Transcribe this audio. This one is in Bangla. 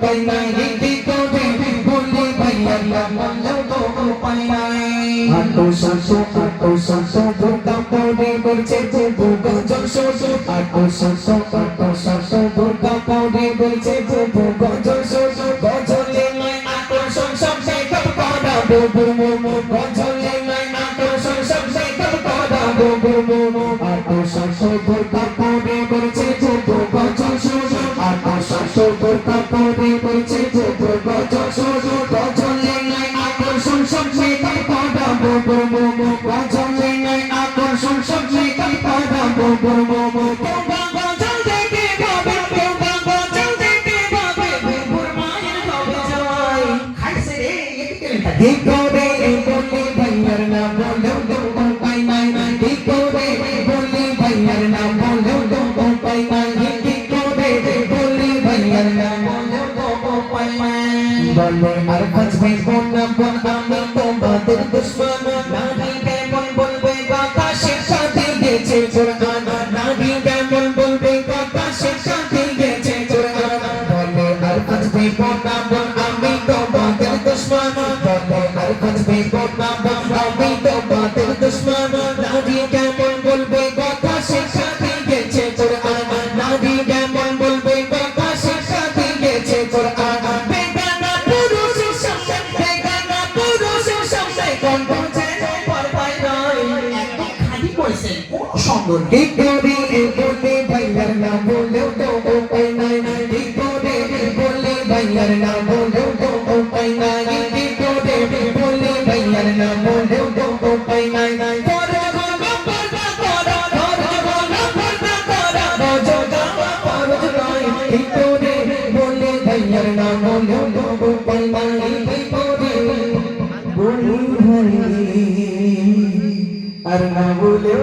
উপায় নাই কি করে বলি ভাইয়ার নাম বললেও তো উপায় নাই আটো শাসো বোকা পড়ে বলছে যে বোকা জশো আটো শাসো বোকা পড়ে বলছে যে বোকা জশো গজলে নয় আটো শাসো সব করা বুবুর মোমো গজলে নয় আটো শাসো সব করা বুবুর মোমো আটো শাসো বোকা পড়ে বলছে যে বোকা জশো আটো শাসো বোকা পড়ে বলছে যে বোকা জশো গজলে নয় আটো শাসো সব করা বুবুর মোমো গজলে নয় আটো শাসো সব করা বুবুর momo Dikore boli bhaiar na bolo do pai mai dikore boli bhaiar na bolo do pai mai dikore boli bhaiar na bolo do pai mai bolo ar khajbe bonna bon ami tomader dushman nahi kemon bolbe bakashe sathe geche Quran nahi kemon bolbe bakashe sathe geche Quran bolo ar khajbe bonna bon ami tomader dushman दुश्मन नादी केमन बोलबे কথা শিখাতে গেছে কোরআন নাদি কেমন বলবে কথা শিখাতে গেছে কোরআন বেগানা পুরুষের সামনে কোন বলছে পর পাই নাই একদম খালি কইছে কোন সুন্দর ঠিক করে বলে ভাইয়ার না বলেও তো উপায় নাই ঠিক করে বলে ভাইয়ার না বলেও তো উপায় নাই ঠিক করে বলে ভাইয়ার না বলেও তো উপায় নাই আর না বলে